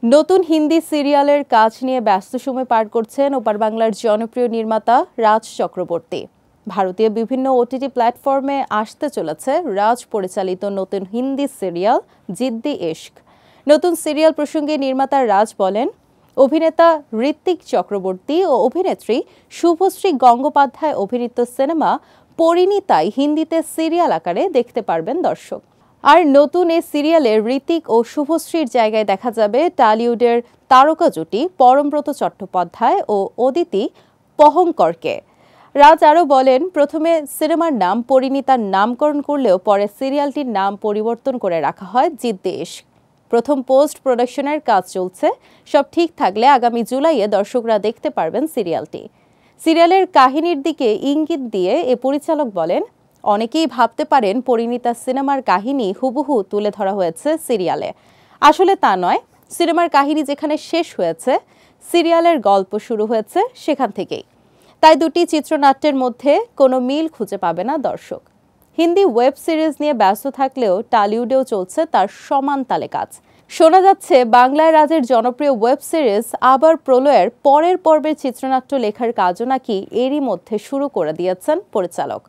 নতুন হিন্দি সিরিয়ালের কাজ নিয়ে ব্যস্ত সময় পার করছেন ওপার বাংলার জনপ্রিয় নির্মাতা রাজ চক্রবর্তী। ভারতীয় বিভিন্ন ওটিটি প্ল্যাটফর্মে আসতে চলেছে রাজ পরিচালিত নতুন হিন্দি সিরিয়াল জিদ্দি ইশক। নতুন সিরিয়াল প্রসঙ্গে নির্মাতা রাজ বলেন, অভিনেতা ঋত্বিক চক্রবর্তী ও অভিনেত্রী শুভশ্রী গঙ্গোপাধ্যায় অভিনীত সিনেমা পরিণীতাই হিন্দিতে সিরিয়াল আকারে দেখতে পারবেন দর্শক। আর নতুন এই সিরিয়ালে ঋত্বিক ও শুভশ্রীর জায়গায় দেখা যাবে টলিউডের তারকা জুটি পরমব্রত চট্টোপাধ্যায় ও অদিতি পহংকরকে। রাজ আরও বলেন, প্রথমে সিনেমার নাম পরিণীতার নামকরণ করলেও পরে সিরিয়ালটির নাম পরিবর্তন করে রাখা হয় জিদ্দি ইশক। প্রথম পোস্ট প্রোডাকশনের কাজ চলছে, সব ঠিক থাকলে আগামী জুলাইয়ে দর্শকরা দেখতে পারবেন সিরিয়ালটি। সিরিয়ালের কাহিনীর দিকে ইঙ্গিত দিয়ে এ পরিচালক বলেন, অনেকেই ভাবতে পারেন পরিণীতা সিনেমার কাহিনী হুবহু তুলে ধরা হয়েছে সিরিয়ালে। আসলে তা নয়, সিনেমার কাহিনী যেখানে শেষ হয়েছে, সিরিয়ালের গল্প শুরু হয়েছে সেখান থেকেই। তাই দুটি চিত্রনাট্যের মধ্যে কোনো মিল খুঁজে পাবে না দর্শক। হিন্দি ওয়েব সিরিজ নিয়ে ব্যস্ত থাকলেও টলিউডেও চলছে তার সমান তালে কাজ। শোনা যাচ্ছে বাংলায় রাজের জনপ্রিয় ওয়েব সিরিজ আবার প্রলয়ের পরের পর্বের চিত্রনাট্য লেখার কাজও নাকি এরই মধ্যে শুরু করে দিয়েছেন পরিচালক।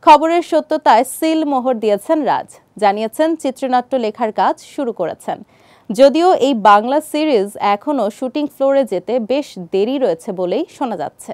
খবরের সত্যতায় সিল মোহর দিয়েছেন রাজ, জানিয়েছেন চিত্রনাট্য লেখার কাজ শুরু করেছেন। যদিও এই বাংলা সিরিজ এখনও শুটিং ফ্লোরে যেতে বেশ দেরি রয়েছে বলেই শোনা যাচ্ছে।